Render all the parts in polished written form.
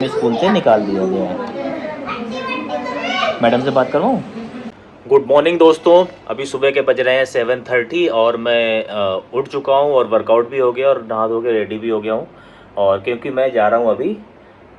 School से निकाल दिया गया है। मैडम से बात करवाऊँ? गुड मॉर्निंग दोस्तों, अभी सुबह के बज रहे हैं 7:30 और मैं उठ चुका हूँ और वर्कआउट भी हो गया और नहा धो के रेडी भी हो गया हूँ। और क्योंकि मैं जा रहा हूँ अभी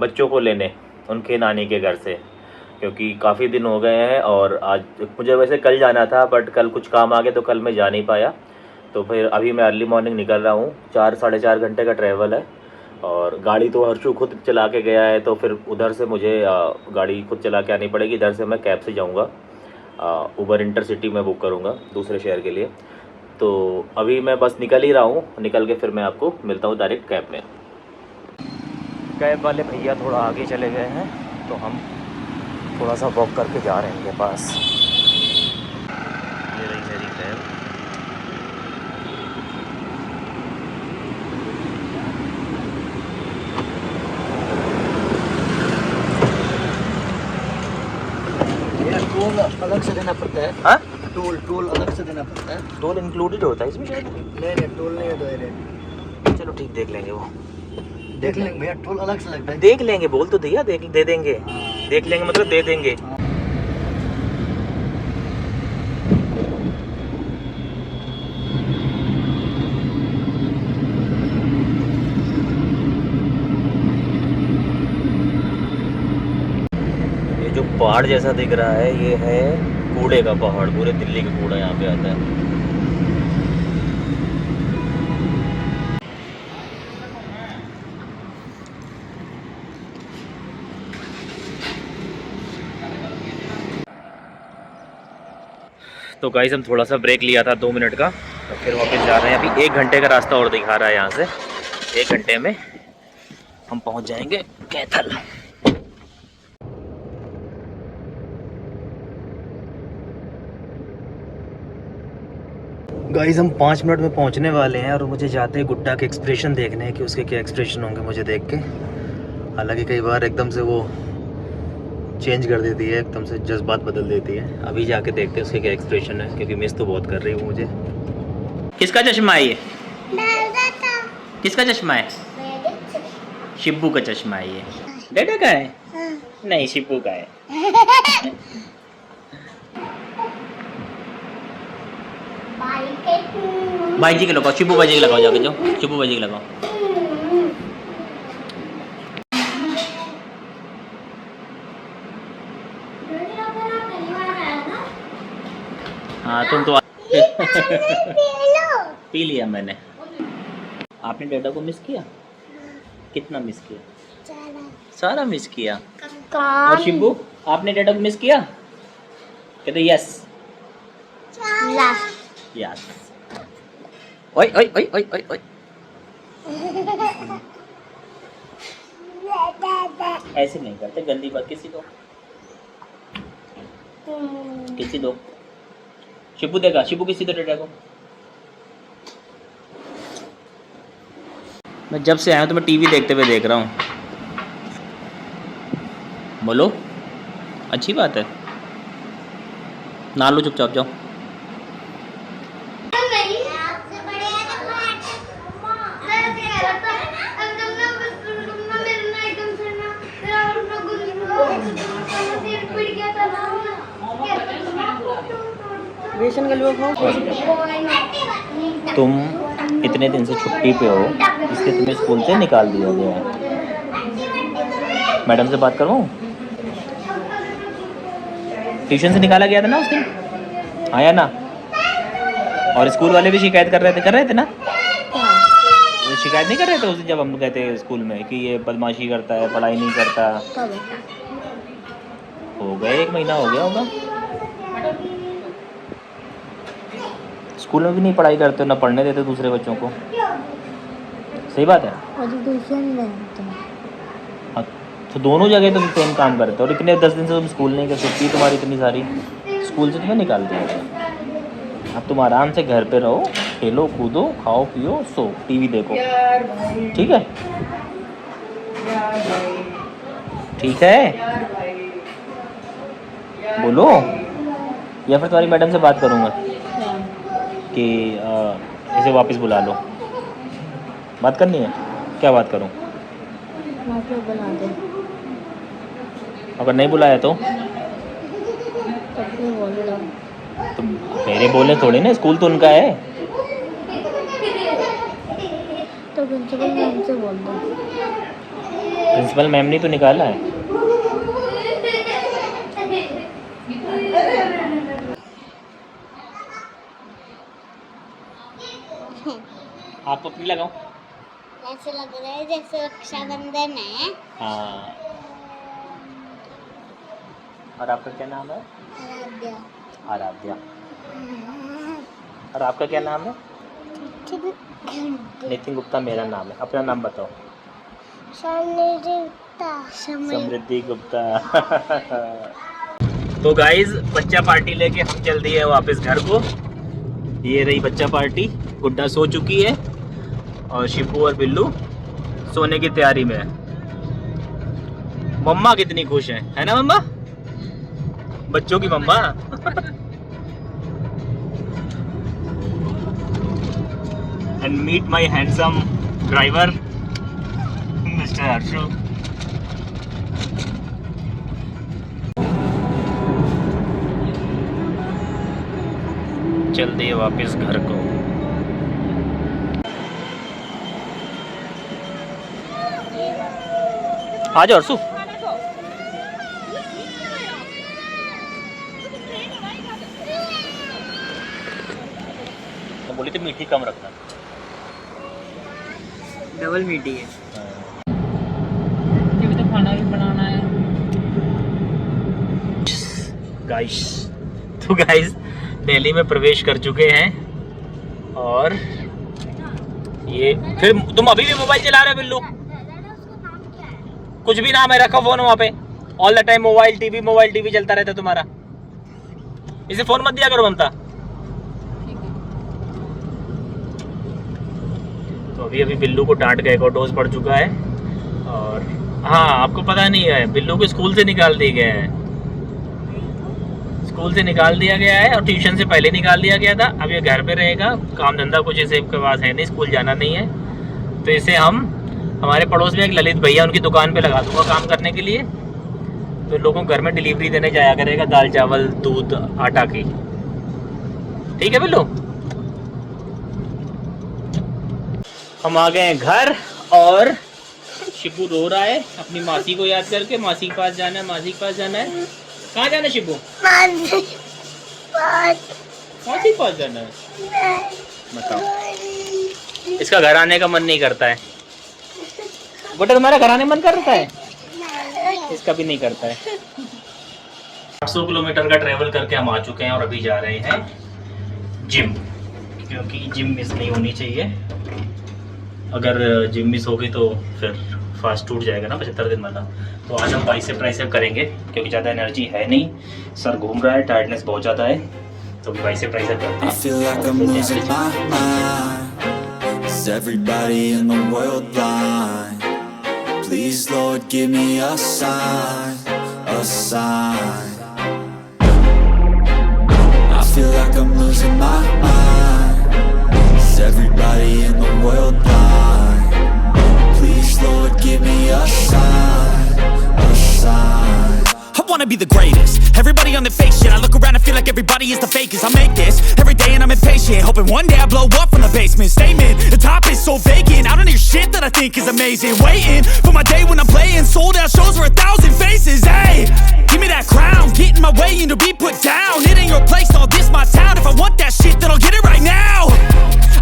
बच्चों को लेने उनके नानी के घर से, क्योंकि काफ़ी दिन हो गए हैं। और आज मुझे वैसे कल जाना था बट कल कुछ काम आ गया तो कल मैं जा नहीं पाया। तो फिर अभी मैं अर्ली मॉर्निंग निकल रहा हूँ। 4-4.5 घंटे का ट्रैवल है और गाड़ी तो हर्षू खुद चला के गया है, तो फिर उधर से मुझे गाड़ी खुद चला के आनी पड़ेगी। इधर से मैं कैब से जाऊँगा, उबर इंटरसिटी में बुक करूँगा दूसरे शहर के लिए। तो अभी मैं बस निकल ही रहा हूँ, निकल के फिर मैं आपको मिलता हूँ डायरेक्ट कैब में। कैब वाले भैया थोड़ा आगे चले गए हैं तो हम थोड़ा सा वॉक करके जा रहे हैं इनके पास। ये रही मेरी कैब। टोल अलग से देना पड़ता है। हाँ, टोल अलग से देना पड़ता है। टोल इंक्लूडेड होता है इसमें शायद। नहीं टोल नहीं होता है। चलो ठीक, देख लेंगे वो। देख लेंगे भैया, टोल अलग से लगता है। देख लेंगे, बोल तो दिया, दे देंगे। देख लेंगे मतलब दे देंगे। ये जो पहाड़ जैसा दिख रहा है ये है कूड़े का पहाड़। पूरे दिल्ली का कूड़ा यहाँ पे आता है। तो गाइस हम थोड़ा सा ब्रेक लिया था 2 मिनट का, तो फिर वापस जा रहे हैं। अभी 1 घंटे का रास्ता और दिखा रहा है यहाँ से। 1 घंटे में हम पहुँच जाएंगे कैथल। गाइस हम 5 मिनट में पहुँचने वाले हैं और मुझे जाते हैं गुड्डा के एक्सप्रेशन देखने हैं कि उसके क्या एक्सप्रेशन होंगे मुझे देख के। हालांकि कई बार एकदम से वो चेंज कर देती है, एकदम से जज्बात बदल देती है। अभी जाके देखते हैं उसके क्या एक्सप्रेशन है, क्योंकि मिस तो बहुत कर रही हूँ मुझे। किसका चश्मा है ये? किसका चश्मा है? शिब्बू का चश्मा है ये। डेडा का है? नहीं, शिब्बू का है। भाई जी के लगाओ, शिब्बू भाई जी के लगाओ, जाके जाओ शिब्बू भाई जी के लगाओ। हाँ तुम तो पी लिया मैंने। आपने डेडा को मिस किया? कितना मिस किया? सारा मिस किया। और शिब्बू आपने डेडा को मिस किया? कहते यस यस। ओए ओए ओए ओए ओए ओए। ऐसे नहीं करते, गंदी बात। किसी दो, किसी दो। शिब्बू देगा, शिब्बू किसी दो डेडा को। मैं जब से आया हूँ तो मैं टीवी देखते हुए देख रहा हूँ। बोलो, अच्छी बात है। ना लो, चुपचाप जाओ। तुम इतने दिन से छुट्टी पे हो, इसलिए तुम्हें स्कूल से निकाल दिया गया है। मैडम से बात करवाऊँ? ट्यूशन से निकाला गया था ना उस दिन, आया ना? और स्कूल वाले भी शिकायत कर रहे थे ना? वो शिकायत नहीं कर रहे थे उस दिन जब हम गए थे स्कूल में कि ये बदमाशी करता है, पढ़ाई नहीं करता। हो गया 1 महीना हो गया होगा। स्कूल में भी नहीं पढ़ाई करते, ना पढ़ने देते दूसरे बच्चों को। सही बात है। हाँ, तो दोनों जगह तुम सेम काम करते हो। और इतने 10 दिन से तुम स्कूल नहीं कर सकती, तुम्हारी इतनी सारी, स्कूल से तुम्हें निकाल दिया गया। अब तुम आराम से घर पे रहो, खेलो कूदो, खाओ पियो, सो, टीवी देखो। ठीक है? ठीक है, बोलो। या फिर तुम्हारी मैडम से बात करूँगा कि इसे वापस बुला लो। बात करनी है? क्या बात करूँ? बना दे। अगर नहीं बुलाया तो बोल दो। तुम मेरे बोले थोड़ी ना, स्कूल तो उनका है। तो प्रिंसिपल मैम से बोल दो। प्रिंसिपल मैम ने तो निकाला है। आप अपनी लगाओ। ऐसे लग रहा है जैसे रक्षाबंधन है। हाँ। और आपका क्या नाम है? आराध्या। आराध्या। और आपका क्या नाम है? नितिन गुप्ता मेरा नाम है। अपना नाम बताओ। समृद्धि गुप्ता। तो गाइज बच्चा पार्टी लेके हम चल दिए वापस घर को। ये रही बच्चा पार्टी। गुड्डा सो चुकी है और शिपू और बिल्लू सोने की तैयारी में है। मम्मा कितनी खुश है ना मम्मा? बच्चों की mamma. And meet my handsome driver mister Harshu. चल दिए वापस घर को। आ जाओ हर्षु। तो बोली थी मीठी कम रखना। डबल मीठी है। ये भी तो खाना भी बनाना है। गाइस तो गाइस दिल्ली में प्रवेश कर चुके हैं। और ये फिर तुम अभी भी मोबाइल चला रहे हो बिल्लू? कुछ भी नाम है, रखो फोन वहाँ पे। All the time mobile TV चलता रहता है तुम्हारा। इसे फोन मत दिया करो ममता। तो अभी बिल्लू को डांट का एक और डोज पड़ चुका है। और हाँ, आपको पता नहीं है, बिल्लू को स्कूल से निकाल दिया गया है। स्कूल से निकाल दिया गया है और ट्यूशन से पहले निकाल दिया गया था। अब ये घर पे रहेगा। काम धंधा कुछ इसे के पास है नहीं, स्कूल जाना नहीं है। तो इसे हम हमारे पड़ोस में एक ललित भैया, उनकी दुकान पे लगा दूंगा काम करने के लिए। तो लोगों को घर में डिलीवरी देने जाया करेगा, दाल चावल दूध आटा की। ठीक है बिल्लू? हम आ गए हैं घर और शिबू रो रहा है अपनी मासी को याद करके। मासी के पास जाना है, मासी के पास जाना है। कहाँ जाना है शिबू? मासी के पास जाना है। बताओ, इसका घर आने का मन नहीं करता है। बेटा तुम्हारा घर आने मन करता है? इसका भी नहीं करता है। 800 किलोमीटर का ट्रेवल करके हम आ चुके हैं और अभी जा रहे हैं जिम, क्योंकि जिम मिस नहीं होनी चाहिए। अगर जिम मिस होगी तो फिर फास्ट टूट जाएगा ना 75 दिन वाला। तो आज हम बाइसेप ट्राइसेप करेंगे क्योंकि ज़्यादा एनर्जी है नहीं, सर घूम रहा है, टायर्डनेस बहुत ज़्यादा है। तो अभी बाइसेप ट्राइसेप करते I wanna be the greatest. Everybody on the fake shit. I look around and feel like everybody is the fakest. I make this every day and I'm impatient, hoping one day I blow up from the basement. Statement, the top is so vacant. I don't hear shit that I think is amazing. Waiting for my day when I'm playing sold out shows for 1,000 faces. Hey, give me that crown, get in my way and to be put down. It ain't your place, all this my town. If I want that shit, then I'll get it right now.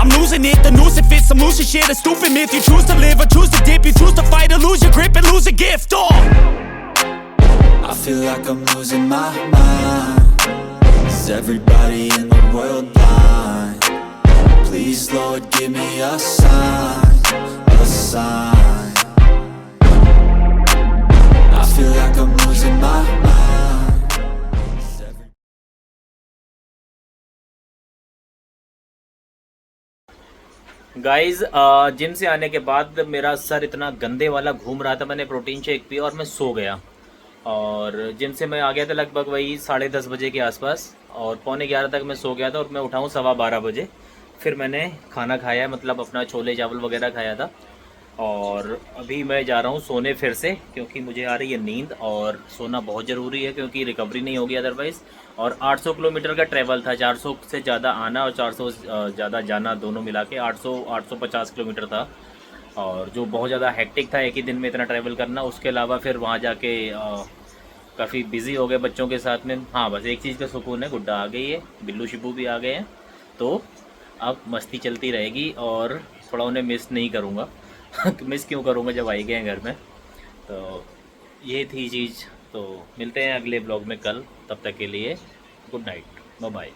I'm losing it, the noose it fits. I'm losing shit, a stupid myth. You choose to live or choose to dip. You choose to fight or lose your grip and lose a gift. Oh, I feel like I'm losing my mind. Is everybody in the world blind? Please Lord, give me a sign, a sign. I feel like I'm losing my mind. Is every- guys gym से आने के बाद मेरा sir इतना गंदे वाला घूम रहा था। मैंने प्रोटीन शेक पिया और मैं सो गया। और जिम से मैं आ गया था लगभग वही 10:30 बजे के आसपास और 11:45 तक मैं सो गया था। और मैं उठाऊँ 12:15 बजे। फिर मैंने खाना खाया, मतलब अपना छोले चावल वगैरह खाया था। और अभी मैं जा रहा हूँ सोने फिर से, क्योंकि मुझे आ रही है नींद और सोना बहुत ज़रूरी है, क्योंकि रिकवरी नहीं होगी अदरवाइज़। और 800 किलोमीटर का ट्रैवल था, 400 से ज़्यादा आना और 400 ज़्यादा जाना, दोनों मिला के 850 किलोमीटर था। और जो बहुत ज़्यादा हेक्टिक था एक ही दिन में इतना ट्रैवल करना। उसके अलावा फिर वहाँ जाके काफ़ी बिज़ी हो गए बच्चों के साथ में। हाँ, बस एक चीज़ का सुकून है, गुड्डा आ गई है, बिल्लू शिबू भी आ गए हैं, तो अब मस्ती चलती रहेगी और थोड़ा उन्हें मिस नहीं करूँगा। मिस क्यों करूँगा जब आई गए हैं घर में। तो ये थी चीज़। तो मिलते हैं अगले ब्लॉग में कल, तब तक के लिए गुड नाइट, बाय बाय।